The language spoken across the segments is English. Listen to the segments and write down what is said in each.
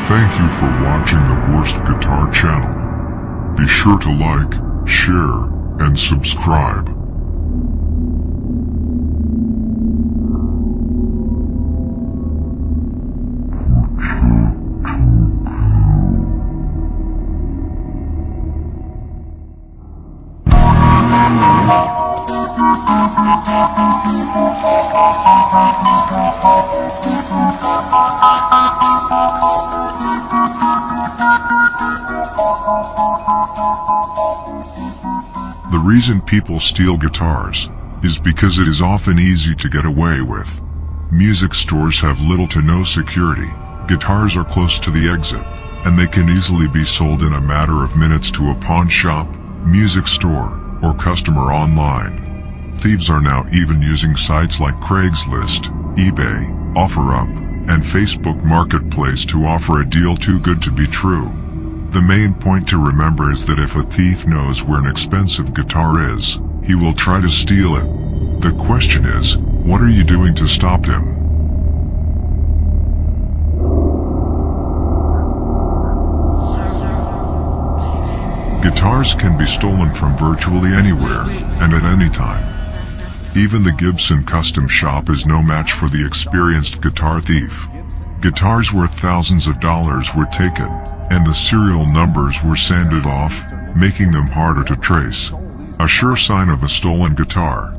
Thank you for watching the Worst Guitar channel. Be sure to like, share, and subscribe. The reason people steal guitars is because it is often easy to get away with. Music stores have little to no security, guitars are close to the exit, and they can easily be sold in a matter of minutes to a pawn shop, music store, or customer online. Thieves are now even using sites like Craigslist, eBay, OfferUp, and Facebook Marketplace to offer a deal too good to be true. The main point to remember is that if a thief knows where an expensive guitar is, he will try to steal it. The question is, what are you doing to stop him? Guitars can be stolen from virtually anywhere, and at any time. Even the Gibson custom shop is no match for the experienced guitar thief. Guitars worth thousands of dollars were taken, and the serial numbers were sanded off, making them harder to trace. A sure sign of a stolen guitar.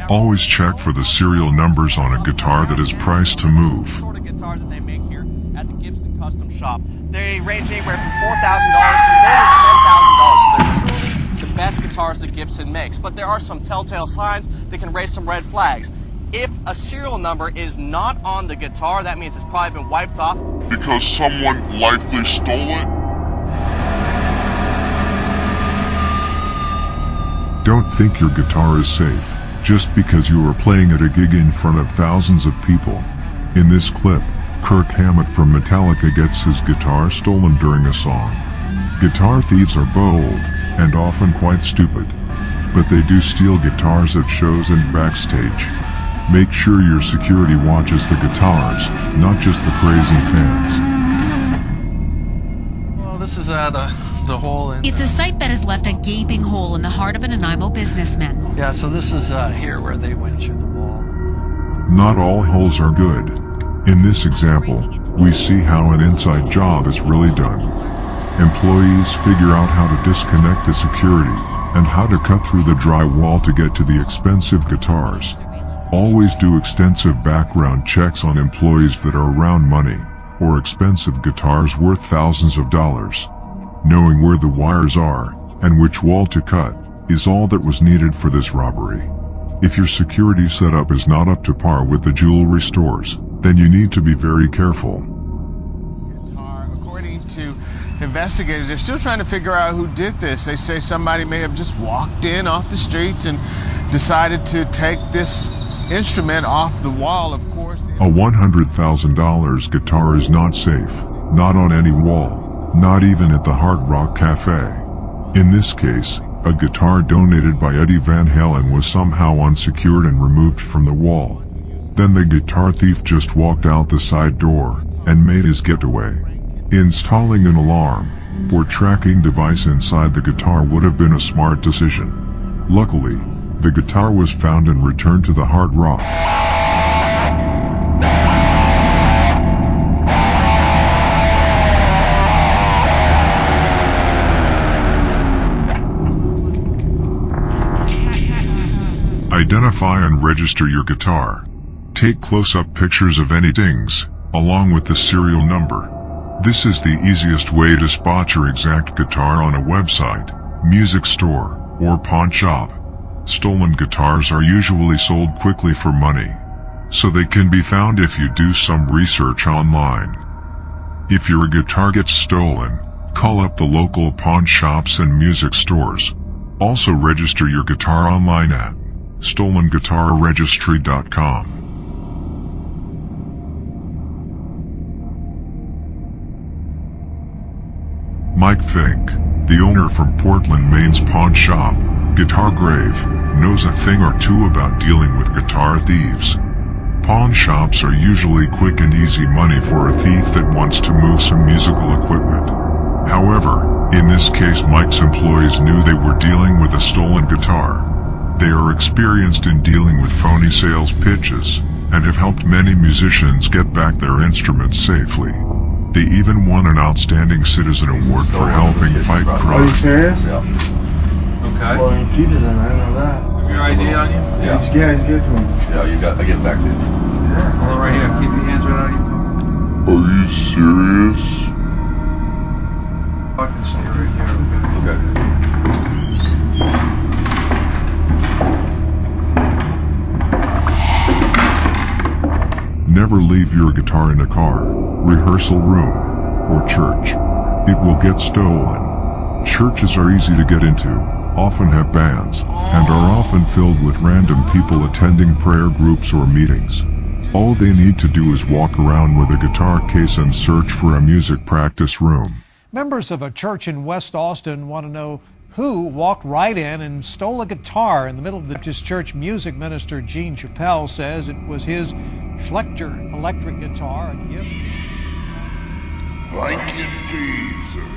Always check for the serial numbers on a guitar that is priced to move. Sort of guitars that they make here at the Gibson custom shop. They range anywhere from $4,000 to more than $10,000. So they're truly the best guitars that Gibson makes. But there are some telltale signs that can raise some red flags. If a serial number is not on the guitar, that means it's probably been wiped off because someone likely stole it? Don't think your guitar is safe, just because you are playing at a gig in front of thousands of people. In this clip, Kirk Hammett from Metallica gets his guitar stolen during a song. Guitar thieves are bold, and often quite stupid. But they do steal guitars at shows and backstage. Make sure your security watches the guitars, not just the crazy fans. Well, this is the hole in... It's a site that has left a gaping hole in the heart of an Nanaimo businessman. Yeah, so this is here where they went through the wall. Not all holes are good. In this example, we see how an inside job is really done. Employees figure out how to disconnect the security, and how to cut through the drywall to get to the expensive guitars. Always do extensive background checks on employees that are around money, or expensive guitars worth thousands of dollars. Knowing where the wires are, and which wall to cut, is all that was needed for this robbery. If your security setup is not up to par with the jewelry stores, then you need to be very careful. According to investigators, they're still trying to figure out who did this. They say somebody may have just walked in off the streets and decided to take this instrument off the wall, of course. A $100,000 guitar is not safe, not on any wall, not even at the Hard Rock Cafe. In this case, a guitar donated by Eddie Van Halen was somehow unsecured and removed from the wall. Then the guitar thief just walked out the side door and made his getaway. Installing an alarm or tracking device inside the guitar would have been a smart decision. Luckily, the guitar was found and returned to the Hard Rock. Identify and register your guitar. Take close-up pictures of any dings, along with the serial number. This is the easiest way to spot your exact guitar on a website, music store, or pawn shop. Stolen guitars are usually sold quickly for money, so they can be found if you do some research online. If your guitar gets stolen, call up the local pawn shops and music stores. Also register your guitar online at stolenguitarregistry.com. Mike Fink, the owner from Portland, Maine's pawn shop, Guitar Grave, knows a thing or two about dealing with guitar thieves. Pawn shops are usually quick and easy money for a thief that wants to move some musical equipment. However, in this case Mike's employees knew they were dealing with a stolen guitar. They are experienced in dealing with phony sales pitches, and have helped many musicians get back their instruments safely. They even won an Outstanding Citizen Award for helping fight crime. Are you serious? Yeah. Okay. Well, you keep it then, I know that. Have your ID on you? Yeah. It's good to me. Yeah, you got. I get back to you. Yeah. Hold on right here. Keep your hands right on you. Are you serious? I can stay right here. Okay. Never leave your guitar in a car, rehearsal room, or church. It will get stolen. Churches are easy to get into, often have bands, and are often filled with random people attending prayer groups or meetings. All they need to do is walk around with a guitar case and search for a music practice room. Members of a church in West Austin want to know who walked right in and stole a guitar in the middle of this church. Music minister Gene Chappelle says it was his Schlechter electric guitar, a gift. Thank you, Jesus.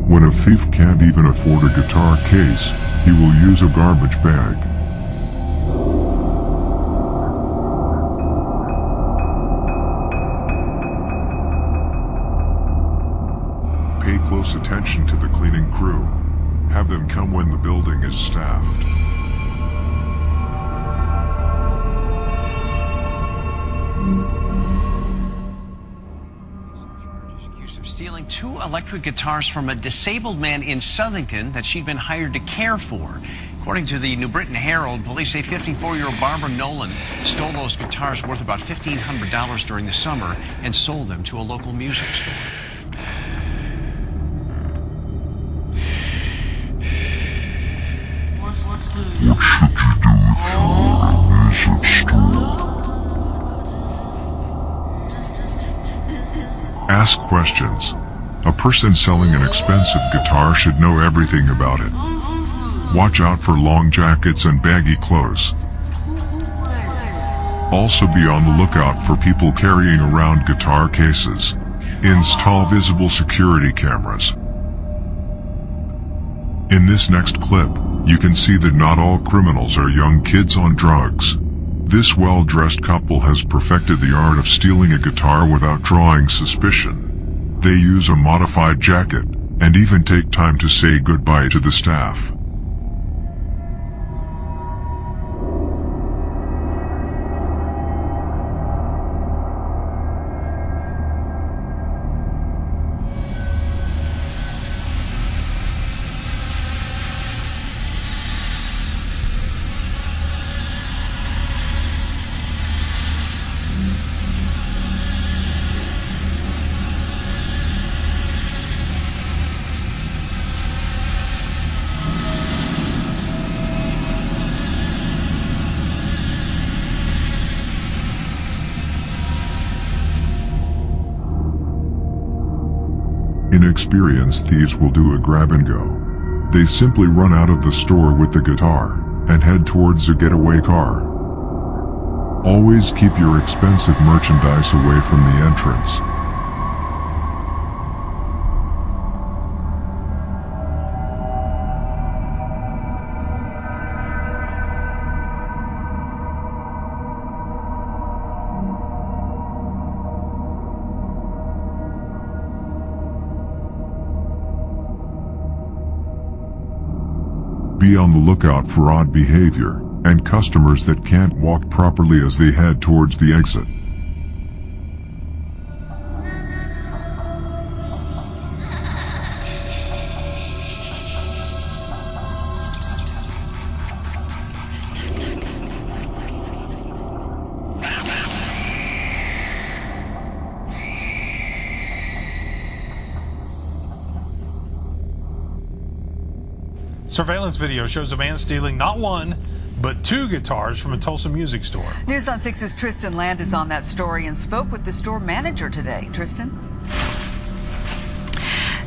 When a thief can't even afford a guitar case, he will use a garbage bag. Pay close attention to the cleaning crew. Have them come when the building is staffed. Accused of stealing 2 electric guitars from a disabled man in Southington that she'd been hired to care for. According to the New Britain Herald, police say 54-year-old Barbara Nolan stole those guitars worth about $1,500 during the summer and sold them to a local music store. Ask questions. A person selling an expensive guitar should know everything about it. Watch out for long jackets and baggy clothes. Also be on the lookout for people carrying around guitar cases. Install visible security cameras. In this next clip, you can see that not all criminals are young kids on drugs. This well-dressed couple has perfected the art of stealing a guitar without drawing suspicion. They use a modified jacket, and even take time to say goodbye to the staff. Inexperienced thieves will do a grab and go. They simply run out of the store with the guitar and head towards a getaway car. Always keep your expensive merchandise away from the entrance. Be on the lookout for odd behavior and customers that can't walk properly as they head towards the exit. Surveillance video shows a man stealing not one, but 2 guitars from a Tulsa music store. News on 6's Tristan Land is on that story and spoke with the store manager today. Tristan?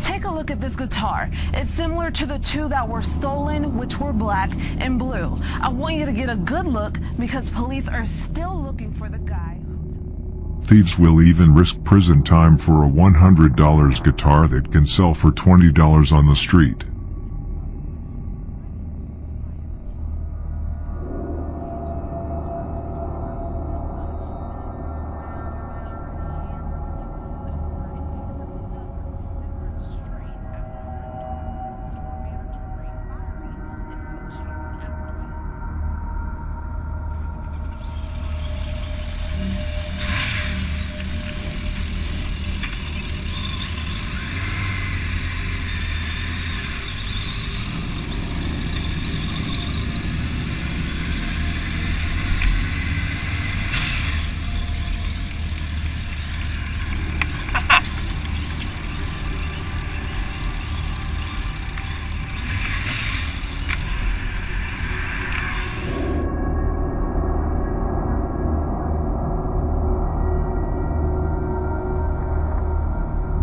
Take a look at this guitar. It's similar to the 2 that were stolen, which were black and blue. I want you to get a good look because police are still looking for the guy. Thieves will even risk prison time for a $100 guitar that can sell for $20 on the street.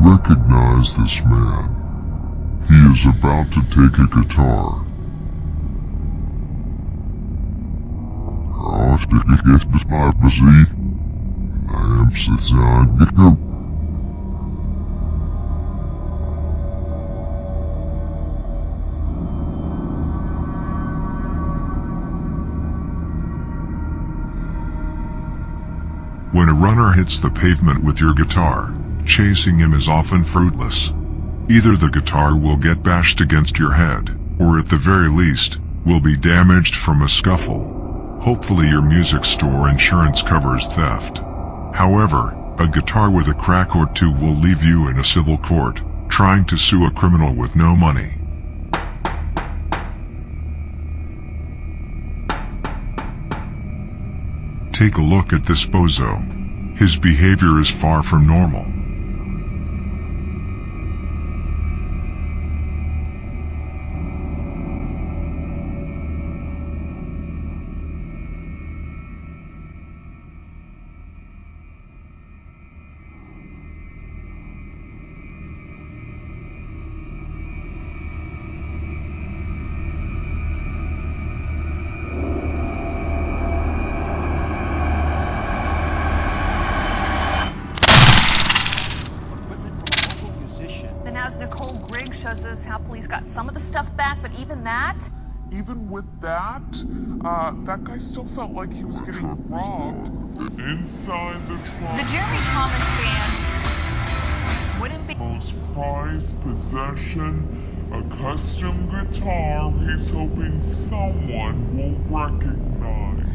Recognize this man. He is about to take a guitar. When a runner hits the pavement with your guitar, chasing him is often fruitless. Either the guitar will get bashed against your head, or at the very least, will be damaged from a scuffle. Hopefully your music store insurance covers theft. However, a guitar with a crack or 2 will leave you in a civil court, trying to sue a criminal with no money. Take a look at this bozo. His behavior is far from normal. Shows us how police got some of the stuff back, but even that? Even with that, that guy still felt like he was getting robbed inside the trunk. The Jeremy Thomas band wouldn't be... Most prized possession, a custom guitar he's hoping someone will recognize.